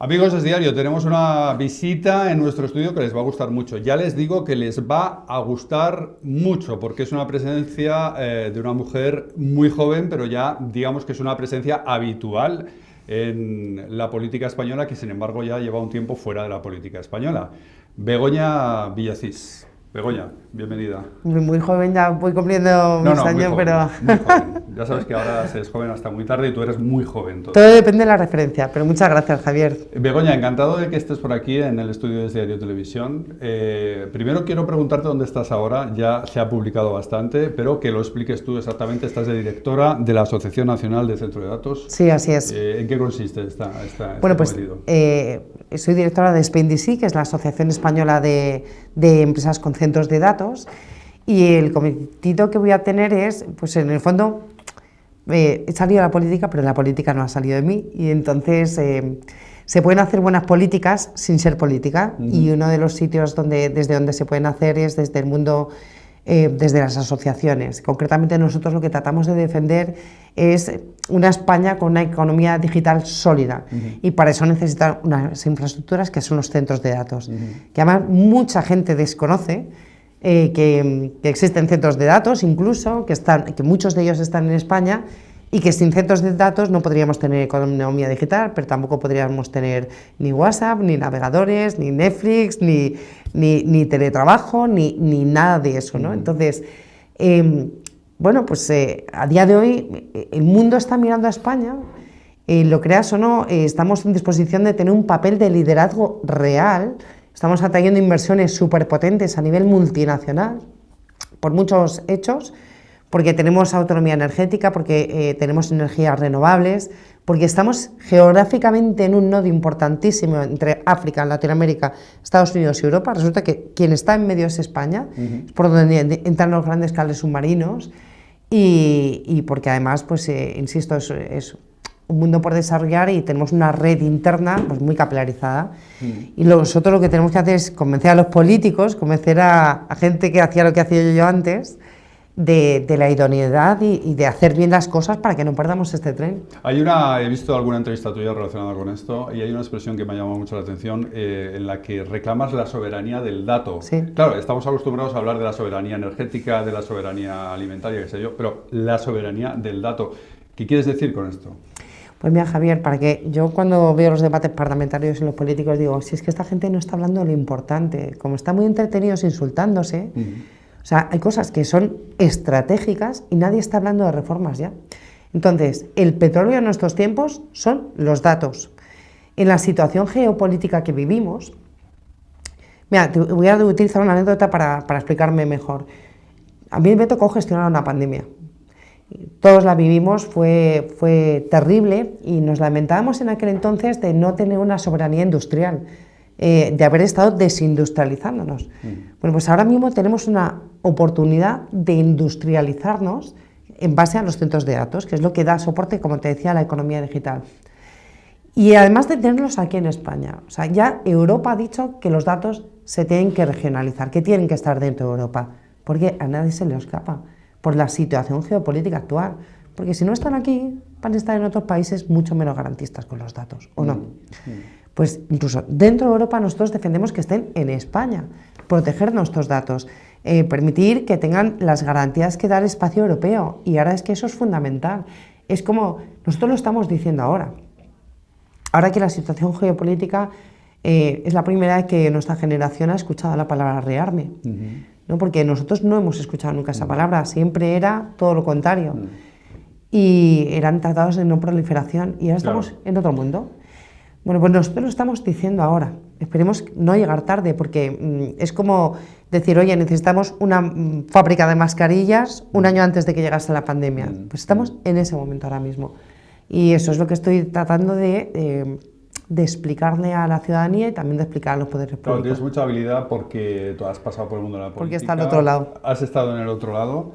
Amigos es Diario, tenemos una visita en nuestro estudio que les va a gustar mucho. Ya les digo que les va a gustar mucho porque es una presencia de una mujer muy joven, pero ya digamos que es una presencia habitual en la política española, que sin embargo ya lleva un tiempo fuera de la política española. Begoña Villacís. Begoña, bienvenida. Muy joven, ya voy cumpliendo No, mis no, muy años, joven, pero muy joven. Ya sabes que ahora se es joven hasta muy tarde y tú eres muy joven todo todavía. depende de la referencia. Pero muchas gracias, Javier. Begoña, encantado de que estés por aquí en el estudio de Diario Televisión. Primero quiero preguntarte dónde estás ahora. Ya se ha publicado bastante, pero que lo expliques tú exactamente. Estás de directora de la Asociación Nacional de Centro de Datos. Sí, así es. ¿En qué consiste este Bueno, pues cometido? soy directora de SpainDC, que es la Asociación Española de Empresas con Centros de Datos, y el cometido que voy a tener es, pues en el fondo, he salido a la política, pero la política no ha salido de mí, y entonces se pueden hacer buenas políticas sin ser política, y uno de los sitios desde donde se pueden hacer es desde el mundo, desde las asociaciones. Concretamente nosotros lo que tratamos de defender es una España con una economía digital sólida, y para eso necesitan unas infraestructuras que son los centros de datos, que además mucha gente desconoce. Que existen centros de datos incluso, que muchos de ellos están en España, y que sin centros de datos no podríamos tener economía digital, pero tampoco podríamos tener ni WhatsApp, ni navegadores, ni Netflix, ni teletrabajo, ni nada de eso, ¿no? Entonces, bueno, pues a día de hoy el mundo está mirando a España, lo creas o no, estamos en disposición de tener un papel de liderazgo real. Estamos atrayendo inversiones superpotentes a nivel multinacional por muchos hechos, porque tenemos autonomía energética, porque tenemos energías renovables, porque estamos geográficamente en un nodo importantísimo entre África, Latinoamérica, Estados Unidos y Europa. Resulta que quien está en medio es España, es por donde entran los grandes cables submarinos, y porque además, pues insisto, es un mundo por desarrollar, y tenemos una red interna pues muy capilarizada. Y nosotros lo que tenemos que hacer es convencer a los políticos, convencer a gente que hacía lo que hacía yo antes, de la idoneidad y de hacer bien las cosas para que no perdamos este tren. He visto alguna entrevista tuya relacionada con esto y hay una expresión que me ha llamado mucho la atención en la que reclamas la soberanía del dato. Sí. Claro, estamos acostumbrados a hablar de la soberanía energética, de la soberanía alimentaria, qué sé yo, pero la soberanía del dato. ¿Qué quieres decir con esto? Pues mira, Javier, para que yo cuando veo los debates parlamentarios y los políticos digo, si es que esta gente no está hablando de lo importante, como están muy entretenidos insultándose, o sea, hay cosas que son estratégicas y nadie está hablando de reformas ya. Entonces, el petróleo en nuestros tiempos son los datos. En la situación geopolítica que vivimos, mira, te voy a utilizar una anécdota para explicarme mejor. A mí me tocó gestionar una pandemia. Todos la vivimos, fue terrible, y nos lamentábamos en aquel entonces de no tener una soberanía industrial, de haber estado desindustrializándonos. Bueno, pues ahora mismo tenemos una oportunidad de industrializarnos en base a los centros de datos, que es lo que da soporte, como te decía, a la economía digital. Y además de tenerlos aquí en España, o sea, ya Europa ha dicho que los datos se tienen que regionalizar, que tienen que estar dentro de Europa, porque a nadie se le escapa por la situación geopolítica actual, porque si no están aquí, van a estar en otros países mucho menos garantistas con los datos, ¿o no? Pues incluso dentro de Europa nosotros defendemos que estén en España, proteger nuestros datos, permitir que tengan las garantías que da el espacio europeo, y ahora es que eso es fundamental. Es como nosotros lo estamos diciendo ahora que la situación geopolítica es la primera vez que nuestra generación ha escuchado la palabra rearme. ¿No? Porque nosotros no hemos escuchado nunca esa palabra, siempre era todo lo contrario. Y eran tratados de no proliferación, y ahora estamos en otro mundo. Bueno, pues nosotros lo estamos diciendo ahora. Esperemos no llegar tarde, porque es como decir, oye, necesitamos una fábrica de mascarillas un año antes de que llegase la pandemia. Pues estamos en ese momento ahora mismo. Y eso es lo que estoy tratando de explicarle a la ciudadanía, y también de explicar a los poderes públicos. Claro, tienes mucha habilidad porque tú has pasado por el mundo de la política. Porque está al otro lado. Has estado en el otro lado.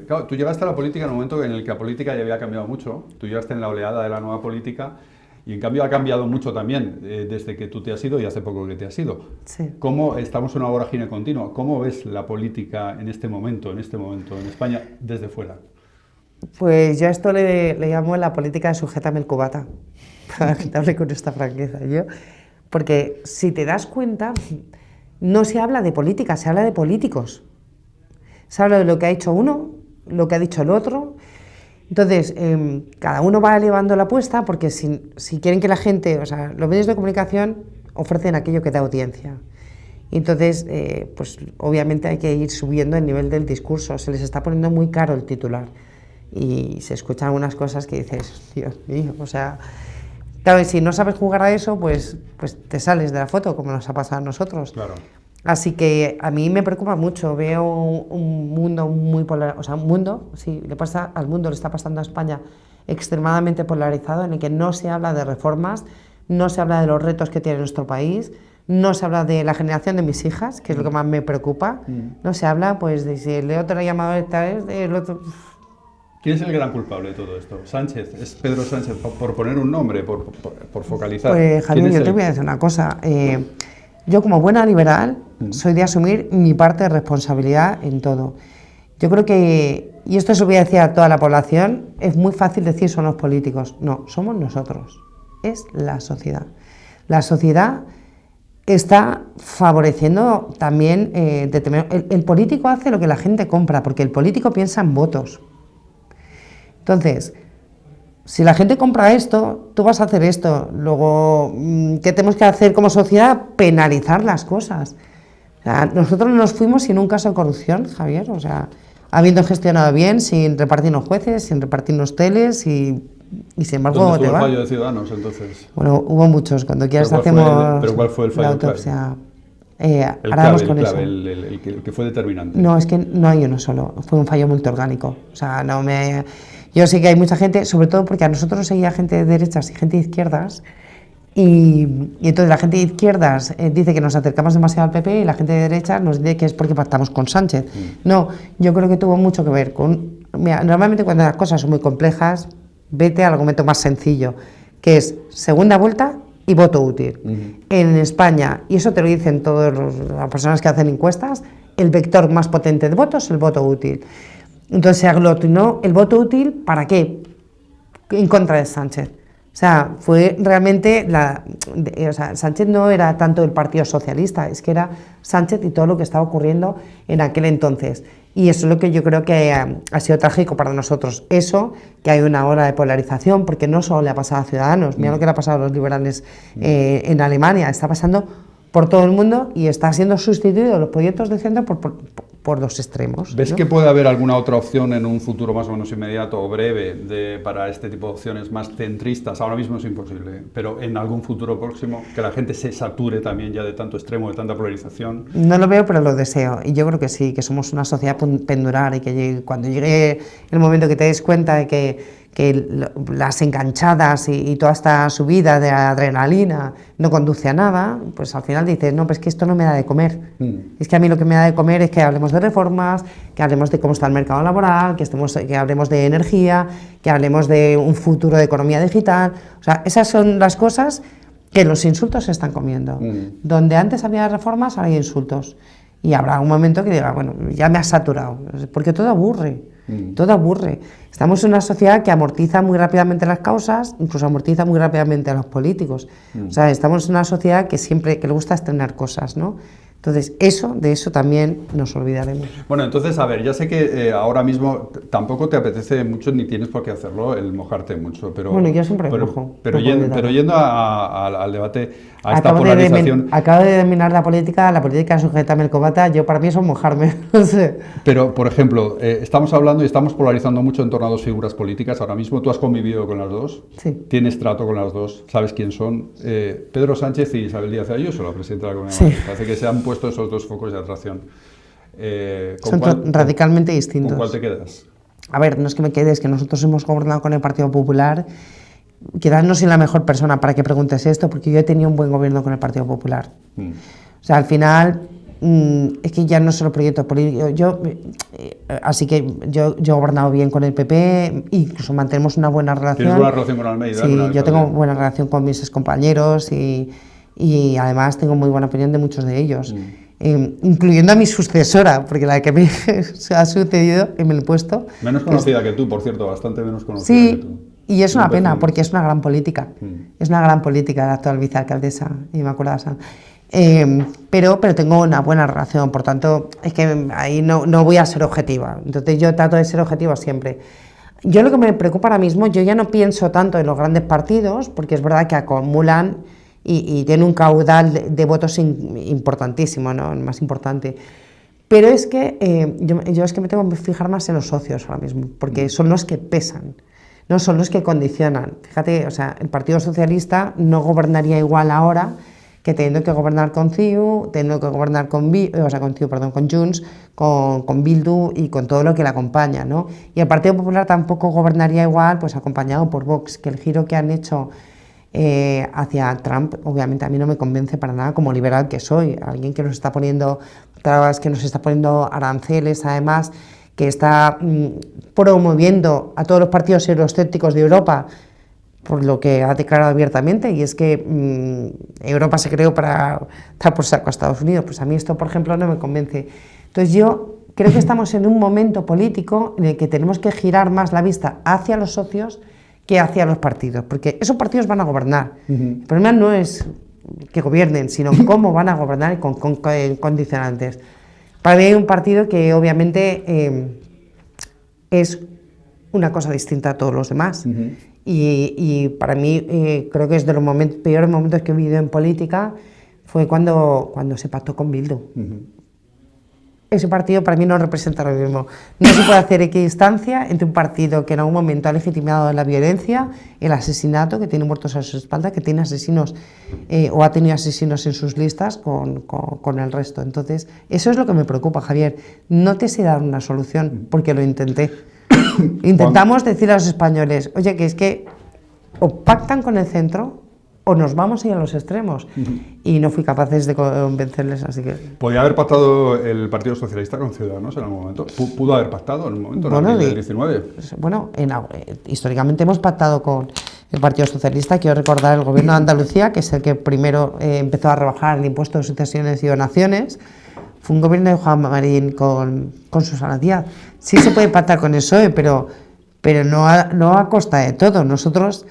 Claro, tú llegaste a la política en un momento en el que la política ya había cambiado mucho. Tú llegaste en la oleada de la nueva política y en cambio ha cambiado mucho también desde que tú te has ido y hace poco que te has ido. Sí. ¿Cómo estamos en una vorágine continua? ¿Cómo ves la política en este momento en España desde fuera? Pues yo a esto le llamo la política de sujétame el cubata, para que te hable con esta franqueza. Porque si te das cuenta, no se habla de política, se habla de políticos. Se habla de lo que ha hecho uno, lo que ha dicho el otro. Entonces, cada uno va elevando la apuesta porque si quieren que la gente, o sea, los medios de comunicación ofrecen aquello que da audiencia. Y entonces, pues obviamente hay que ir subiendo el nivel del discurso. Se les está poniendo muy caro el titular. Y se escuchan algunas cosas que dices, Dios mío, o sea, claro, y si no sabes jugar a eso, pues te sales de la foto, como nos ha pasado a nosotros. Claro. Así que a mí me preocupa mucho, veo un mundo muy polarizado, o sea, un mundo, sí, le pasa al mundo, le está pasando a España, extremadamente polarizado, en el que no se habla de reformas, no se habla de los retos que tiene nuestro país, no se habla de la generación de mis hijas, que es lo que más me preocupa, no se habla pues de si el otro ha llamado esta vez, el otro... ¿Quién es el gran culpable de todo esto? ¿Sánchez? ¿Es Pedro Sánchez? Por poner un nombre, por focalizar. Pues Javier, yo te voy a decir una cosa. Yo como buena liberal soy de asumir mi parte de responsabilidad en todo. Yo creo que, y esto se lo voy a decir a toda la población, es muy fácil decir son los políticos. No, somos nosotros. Es la sociedad. La sociedad está favoreciendo también... el político hace lo que la gente compra, porque el político piensa en votos. Entonces, si la gente compra esto, tú vas a hacer esto. Luego, ¿qué tenemos que hacer como sociedad? Penalizar las cosas. O sea, nosotros nos fuimos sin un caso de corrupción, Javier, o sea, habiendo gestionado bien, sin repartirnos jueces, sin repartirnos teles y sin embargo... ¿Dónde estuvo el fallo de Ciudadanos, entonces? Bueno, hubo muchos, cuando quieras hacemos... ¿Pero cuál fue el fallo? La autopsia. El que fue determinante. No, es que no hay uno solo, fue un fallo multiorgánico. O sea, no me... Yo sé que hay mucha gente, sobre todo porque a nosotros nos seguía gente de derechas y gente de izquierdas, y entonces la gente de izquierdas dice que nos acercamos demasiado al PP y la gente de derechas nos dice que es porque pactamos con Sánchez. No, yo creo que tuvo mucho que ver con... Mira, normalmente cuando las cosas son muy complejas, vete al argumento más sencillo, que es segunda vuelta y voto útil. En España, y eso te lo dicen todas las personas que hacen encuestas, el vector más potente de votos es el voto útil. Entonces se aglutinó el voto útil, ¿para qué? En contra de Sánchez. O sea, fue realmente Sánchez no era tanto el Partido Socialista, es que era Sánchez y todo lo que estaba ocurriendo en aquel entonces. Y eso es lo que yo creo que ha sido trágico para nosotros. Eso, que hay una ola de polarización, porque no solo le ha pasado a Ciudadanos, mira lo que le ha pasado a los liberales en Alemania, está pasando por todo el mundo y está siendo sustituido los proyectos de centro por dos extremos. ¿Ves, ¿no?, que puede haber alguna otra opción en un futuro más o menos inmediato o breve para este tipo de opciones más centristas? Ahora mismo es imposible, pero en algún futuro próximo, que la gente se sature también ya de tanto extremo, de tanta polarización. No lo veo, pero lo deseo. Y yo creo que sí, que somos una sociedad pendular y que cuando llegue el momento que te des cuenta de que las enganchadas y toda esta subida de adrenalina no conduce a nada, pues al final dices, no, pues que esto no me da de comer. Es que a mí lo que me da de comer es que hablemos de reformas, que hablemos de cómo está el mercado laboral, que hablemos de energía, que hablemos de un futuro de economía digital. O sea, esas son las cosas que los insultos se están comiendo. Donde antes había reformas, ahora hay insultos. Y habrá un momento que diga, bueno, ya me has saturado, porque todo aburre. Todo aburre. Estamos en una sociedad que amortiza muy rápidamente las causas, incluso amortiza muy rápidamente a los políticos. O sea, estamos en una sociedad que siempre le gusta estrenar cosas, ¿no? Entonces, de eso también nos olvidaremos. Bueno, entonces, a ver, ya sé que ahora mismo tampoco te apetece mucho, ni tienes por qué hacerlo, el mojarte mucho, pero... Bueno, yo siempre mojo. Pero yendo al debate, a esta polarización... Acabo de terminar la política sujétame el cubata, yo para mí eso es mojarme, no sé. Pero, por ejemplo, estamos hablando y estamos polarizando mucho en torno a dos figuras políticas ahora mismo. ¿Tú has convivido con las dos? Sí. ¿Tienes trato con las dos? ¿Sabes quién son? Pedro Sánchez y Isabel Díaz Ayuso, la presidenta de la Comunidad de Madrid. Parece que se han puesto esos dos focos de atracción. Son radicalmente distintos. ¿Con cuál te quedas? A ver, no es que me quede, es que nosotros hemos gobernado con el Partido Popular. Quizás no soy la mejor persona para que preguntes esto, porque yo he tenido un buen gobierno con el Partido Popular. O sea, al final, es que ya no solo proyectos políticos. Así que yo he gobernado bien con el PP, incluso mantenemos una buena relación. ¿Tienes buena relación con Almeida? Sí, yo tengo buena relación con mis excompañeros y además tengo muy buena opinión de muchos de ellos. incluyendo a mi sucesora, porque la que me ha sucedido en el puesto... Menos conocida que tú, por cierto, bastante menos conocida sí, que tú. Y es una pena, porque es una gran política. Es una gran política la actual vicealcaldesa Inmaculada Sanz. Pero tengo una buena relación, por tanto, es que ahí no voy a ser objetiva. Entonces yo trato de ser objetiva siempre. Yo lo que me preocupa ahora mismo, yo ya no pienso tanto en los grandes partidos, porque es verdad que acumulan y tienen un caudal de votos importantísimo, ¿no? El más importante. Pero es que yo es que me tengo que fijar más en los socios ahora mismo, porque son los que pesan. No son los que condicionan. Fíjate, o sea, el Partido Socialista no gobernaría igual ahora que teniendo que gobernar con CiU, teniendo que gobernar con Junts, con Bildu y con todo lo que le acompaña, ¿no? Y el Partido Popular tampoco gobernaría igual, pues acompañado por Vox, que el giro que han hecho hacia Trump, obviamente a mí no me convence para nada como liberal que soy, alguien que nos está poniendo trabas, que nos está poniendo aranceles, además, que está promoviendo a todos los partidos euroscépticos de Europa, por lo que ha declarado abiertamente, y es que Europa se creó para estar por saco a Estados Unidos. Pues a mí esto, por ejemplo, no me convence. Entonces yo creo que estamos en un momento político en el que tenemos que girar más la vista hacia los socios que hacia los partidos, porque esos partidos van a gobernar. El problema no es que gobiernen, sino cómo van a gobernar con condicionantes. Para mí hay un partido que obviamente es una cosa distinta a todos los demás. Y para mí creo que es de los peores momentos que he vivido en política fue cuando se pactó con Bildu. Ese partido para mí no representa lo mismo. No se puede hacer equidistancia entre un partido que en algún momento ha legitimado la violencia, el asesinato, que tiene muertos a su espalda, que tiene asesinos o ha tenido asesinos en sus listas con el resto. Entonces, eso es lo que me preocupa, Javier. No te sé dar una solución, porque lo intenté. Intentamos decir a los españoles, oye, que es que o pactan con el centro o nos vamos a ir a los extremos. Y no fui capaces de convencerles, así que... ¿Podría haber pactado el Partido Socialista con Ciudadanos en algún momento? ¿Pudo haber pactado en un momento, en abril del 19? Bueno, históricamente hemos pactado con el Partido Socialista. Quiero recordar el Gobierno de Andalucía, que es el que primero empezó a rebajar el impuesto de sucesiones y donaciones. Fue un gobierno de Juan Marín con Susana Díaz. Sí se puede pactar con el PSOE, pero no a costa de todo. Nosotros...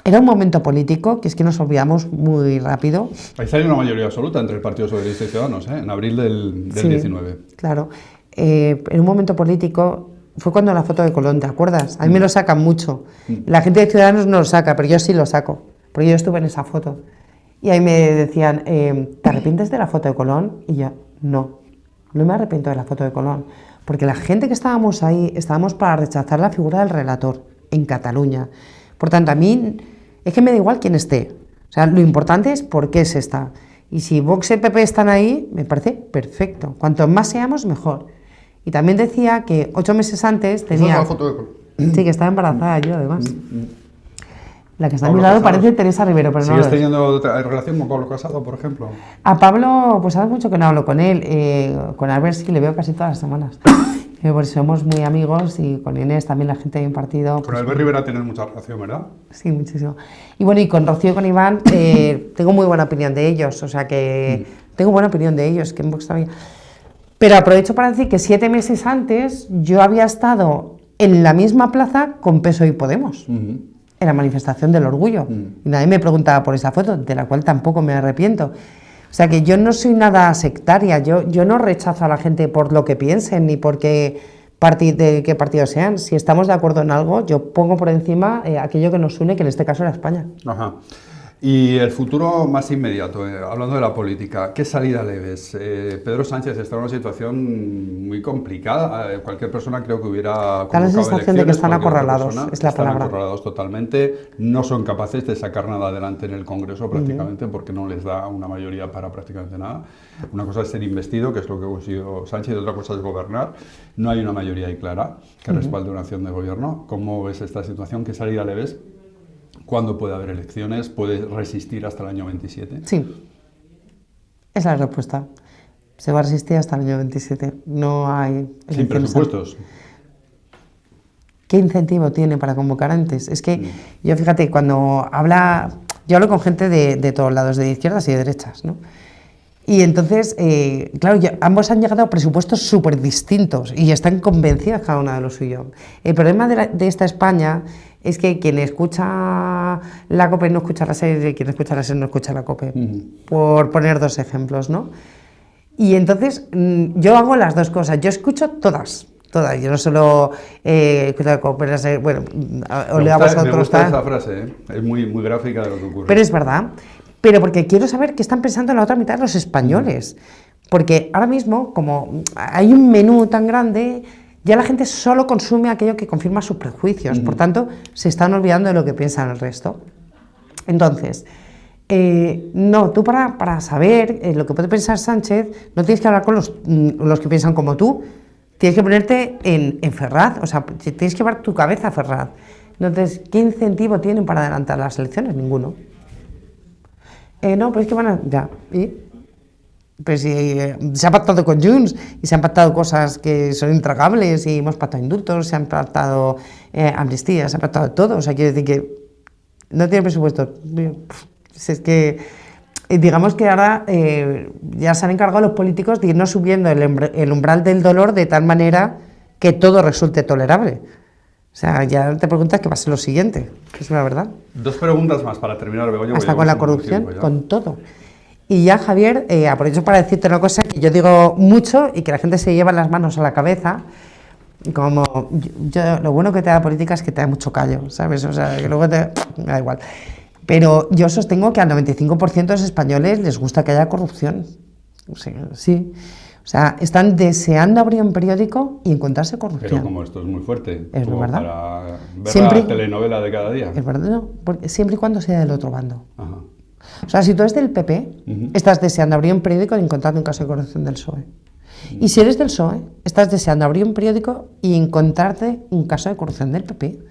era un momento político que es que nos olvidamos muy rápido. Ahí salió una mayoría absoluta entre el Partido Socialista y Ciudadanos, en abril del 19. Claro. En un momento político fue cuando la foto de Colón, ¿te acuerdas? A mí me lo sacan mucho. La gente de Ciudadanos no lo saca, pero yo sí lo saco, porque yo estuve en esa foto. Y ahí me decían, ¿te arrepientes de la foto de Colón? Y yo, no me arrepiento de la foto de Colón, porque la gente que estábamos ahí, estábamos para rechazar la figura del relator en Cataluña. Por tanto, a mí es que me da igual quién esté. O sea, lo importante es por qué se está. Y si Vox y PP están ahí, me parece perfecto. Cuanto más seamos, mejor. Y también decía que 8 meses antes tenía... ¿Esa es la foto de... Sí, que estaba embarazada yo, además. La que está a mi lado parece Teresa Rivero, pero no. ¿Sigues teniendo relación con Pablo Casado, por ejemplo? A Pablo, pues hace mucho que no hablo con él. Con Albert sí que le veo casi todas las semanas. Pues somos muy amigos, y con Inés también, la gente de un partido. Con pues, Albert Rivera tienes mucha relación, ¿verdad? Sí, muchísimo. Y bueno, y con Rocío y con Iván tengo muy buena opinión de ellos, o sea que tengo buena opinión de ellos, que en Vox todavía. Pero aprovecho para decir que 7 meses antes yo había estado en la misma plaza con PSOE y Podemos, en la manifestación del orgullo. Y nadie me preguntaba por esa foto, de la cual tampoco me arrepiento. O sea que yo no soy nada sectaria, yo no rechazo a la gente por lo que piensen ni por de qué partido sean. Si estamos de acuerdo en algo, yo pongo por encima aquello que nos une, que en este caso era España. Ajá. Y el futuro más inmediato, hablando de la política, ¿qué salida le ves? Pedro Sánchez está en una situación muy complicada. Cualquier persona creo que hubiera convocado da la sensación de que están acorralados, es la palabra. Están acorralados totalmente, no son capaces de sacar nada adelante en el Congreso prácticamente, porque no les da una mayoría para prácticamente nada. Una cosa es ser investido, que es lo que ha conseguido Sánchez, y otra cosa es gobernar. No hay una mayoría ahí clara que respalde una acción de gobierno. ¿Cómo ves esta situación? ¿Qué salida le ves? ¿Cuándo puede haber elecciones? ¿Puede resistir hasta el año 27? Sí, esa es la respuesta. Se va a resistir hasta el año 27. No hay elecciones. ¿Sin presupuestos? ¿Qué incentivo tiene para convocar antes? Es que yo, fíjate, cuando yo hablo con gente de todos lados, de izquierdas y de derechas, ¿no? Y entonces, claro, ambos han llegado a presupuestos súper distintos y están convencidos cada uno de lo suyo. El problema de esta España es que quien escucha la COPE no escucha la SER y quien escucha la SER no escucha la COPE, por poner dos ejemplos, ¿no? Y entonces yo hago las dos cosas, yo escucho todas, yo no solo escucho la COPE, la SER, bueno, os leo a vosotros. Me gusta esa frase, ¿eh? Es muy gráfica de lo que ocurre. Pero es verdad. Pero porque quiero saber qué están pensando en la otra mitad de los españoles. Porque ahora mismo, como hay un menú tan grande, ya la gente solo consume aquello que confirma sus prejuicios. Por tanto, se están olvidando de lo que piensan el resto. Entonces, no, tú para saber lo que puede pensar Sánchez, no tienes que hablar con los que piensan como tú. Tienes que ponerte en Ferraz. O sea, tienes que llevar tu cabeza a Ferraz. Entonces, ¿qué incentivo tienen para adelantar las elecciones? Ninguno. No, pero es que van a... Ya, ¿y? Pues se ha pactado con Junts y se han pactado cosas que son intragables y hemos pactado indultos, se han pactado amnistías, se ha pactado todo. O sea, quiero decir que no tiene presupuesto. Es que, digamos que ahora ya se han encargado los políticos de irnos subiendo el umbral del dolor de tal manera que todo resulte tolerable. O sea, ya te preguntas qué va a ser lo siguiente, que es la verdad. 2 preguntas más para terminar, Begoña. Hasta con la corrupción, con todo. Y ya, Javier, aprovecho para decirte una cosa que yo digo mucho y que la gente se lleva las manos a la cabeza. Como lo bueno que te da política es que te da mucho callo, ¿sabes? O sea, que luego me da igual. Pero yo sostengo que al 95% de los españoles les gusta que haya corrupción. O sea, sí. O sea, están deseando abrir un periódico y encontrarse corrupción. Pero como esto es muy fuerte, es como verdad. Para ver siempre, la telenovela de cada día. Es verdad, no, porque siempre y cuando sea del otro bando. Ajá. O sea, si tú eres del PP, estás deseando abrir un periódico y encontrarte un caso de corrupción del PSOE. Y si eres del PSOE, estás deseando abrir un periódico y encontrarte un caso de corrupción del PP. O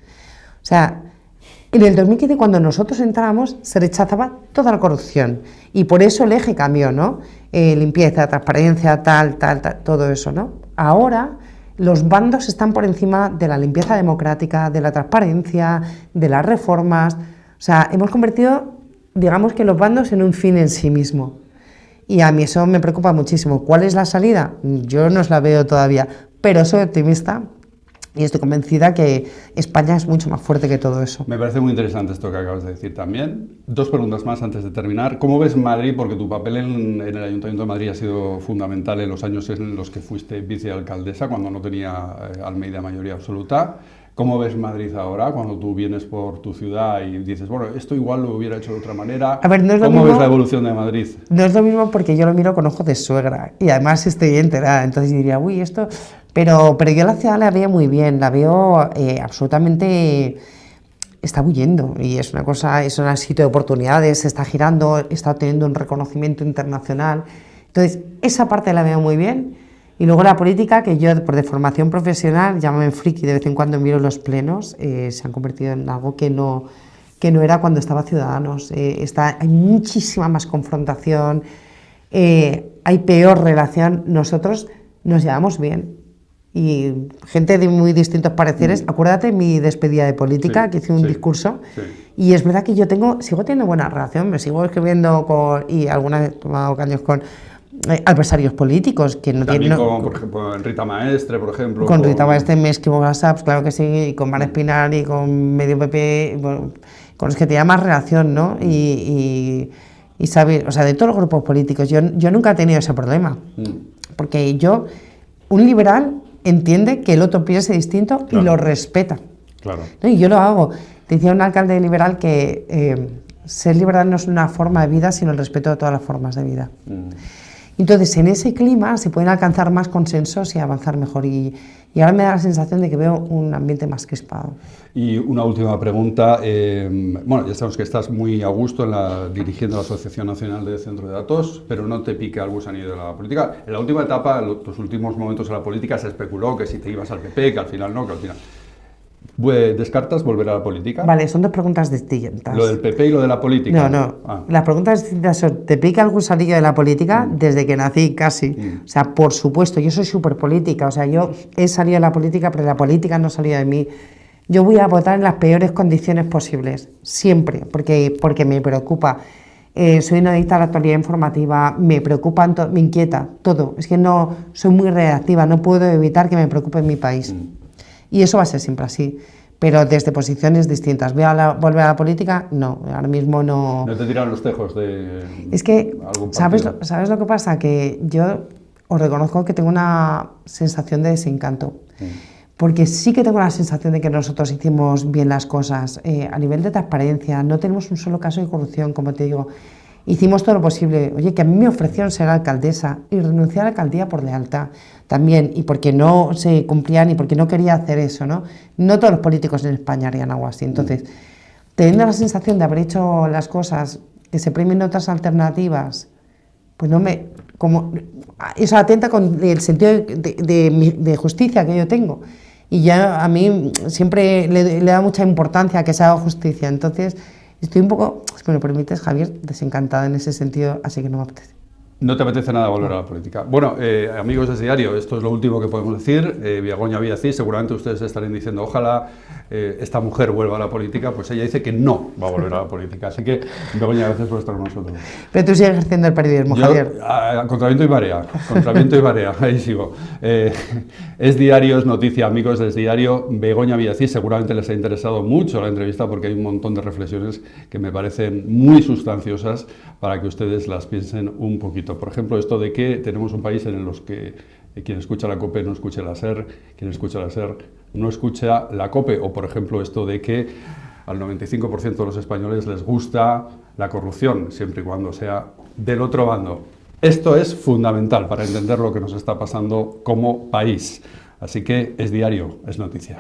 sea, en el 2015, cuando nosotros entramos, se rechazaba toda la corrupción. Y por eso el eje cambió, ¿no? Limpieza, transparencia, tal, todo eso, ¿no? Ahora los bandos están por encima de la limpieza democrática, de la transparencia, de las reformas. O sea, hemos convertido, digamos que los bandos en un fin en sí mismo. Y a mí eso me preocupa muchísimo. ¿Cuál es la salida? Yo no os la veo todavía, pero soy optimista y estoy convencida que España es mucho más fuerte que todo eso. Me parece muy interesante esto que acabas de decir también. 2 preguntas más antes de terminar. ¿Cómo ves Madrid? Porque tu papel en el Ayuntamiento de Madrid ha sido fundamental en los años en los que fuiste vicealcaldesa, cuando no tenía Almeida mayoría absoluta. ¿Cómo ves Madrid ahora, cuando tú vienes por tu ciudad y dices, bueno, esto igual lo hubiera hecho de otra manera? A ver, no es lo ¿Cómo mismo, ves la evolución de Madrid? No es lo mismo porque yo lo miro con ojos de suegra y además estoy enterada, entonces diría, uy, esto... Pero yo la ciudad la veo muy bien, la veo absolutamente... Está bulliendo y es una cosa, es un sitio de oportunidades, se está girando, está teniendo un reconocimiento internacional. Entonces, esa parte la veo muy bien. Y luego la política, que yo por de formación profesional, llámame friki, de vez en cuando miro los plenos, se han convertido en algo que no era cuando estaba Ciudadanos. Hay muchísima más confrontación, hay peor relación. Nosotros nos llevamos bien. Y gente de muy distintos pareceres. Acuérdate mi despedida de política, que hice un discurso. Y es verdad que yo sigo teniendo buena relación, me sigo escribiendo y alguna vez he tomado caños con adversarios políticos que no tienen... Por ejemplo, Rita Maestre, por ejemplo. Con Rita Maestre me escribo WhatsApp, claro que sí, y con Mar Espinar y con Medio PP, bueno, con los que tenía más relación, ¿no? Y saber, o sea, de todos los grupos políticos, yo nunca he tenido ese problema. Porque un liberal entiende que el otro piense distinto y lo respeta. Claro. ¿No? Y yo lo hago. Decía un alcalde liberal que ser liberal no es una forma de vida, sino el respeto de todas las formas de vida. Entonces, en ese clima se pueden alcanzar más consensos y avanzar mejor. Y ahora me da la sensación de que veo un ambiente más crispado. Y una última pregunta. Bueno, ya sabemos que estás muy a gusto dirigiendo la Asociación Nacional de Centro de Datos, pero no te pique el gusanillo de la política. En la última etapa, en tus últimos momentos en la política, se especuló que si te ibas al PP, que al final no, que al final... ¿Descartas volver a la política? Vale, son 2 preguntas distintas. ¿Lo del PP y lo de la política? No. Las preguntas distintas son, ¿te pica el gusanillo de la política? Desde que nací, casi. O sea, por supuesto, yo soy súper política. O sea, yo he salido de la política, pero la política no ha salido de mí. Yo voy a votar en las peores condiciones posibles, siempre, porque me preocupa. soy una adicta a la actualidad informativa, me preocupa, me inquieta todo. Es que no soy muy reactiva, no puedo evitar que me preocupe en mi país. Y eso va a ser siempre así, pero desde posiciones distintas. ¿Volver a la política? No, ahora mismo no. ¿No te tiran los tejos de Es que, algún partido? ¿sabes lo que pasa? Que yo os reconozco que tengo una sensación de desencanto. Porque sí que tengo la sensación de que nosotros hicimos bien las cosas. A nivel de transparencia, no tenemos un solo caso de corrupción, como te digo. Hicimos todo lo posible. Oye, que a mí me ofrecieron ser alcaldesa y renunciar a la alcaldía por lealtad también, y porque no se cumplían y porque no quería hacer eso, ¿no? No todos los políticos en España harían algo así. Entonces, teniendo la sensación de haber hecho las cosas, que se premien otras alternativas, pues no me... eso atenta con el sentido de justicia que yo tengo. Y ya a mí siempre le da mucha importancia a que se haga justicia. Entonces, estoy un poco, si me lo permites, Javier, desencantada en ese sentido, así que no me apetece. No te apetece nada volver a la política. Bueno, amigos de Diario, esto es lo último que podemos decir. Begoña Villacís, seguramente ustedes estarán diciendo, ojalá esta mujer vuelva a la política, pues ella dice que no va a volver a la política. Así que, Begoña, gracias por estar con nosotros. Pero tú sigues ejerciendo el periodismo, Javier. Contra viento y marea, ahí sigo. Es Diario, es noticia, amigos de Diario. Begoña Villacís, seguramente les ha interesado mucho la entrevista porque hay un montón de reflexiones que me parecen muy sustanciosas para que ustedes las piensen un poquito. Por ejemplo, esto de que tenemos un país en el que quien escucha la COPE no escucha la SER, quien escucha la SER no escucha la COPE, o por ejemplo esto de que al 95% de los españoles les gusta la corrupción, siempre y cuando sea del otro bando. Esto es fundamental para entender lo que nos está pasando como país. Así que es Diario, es noticia.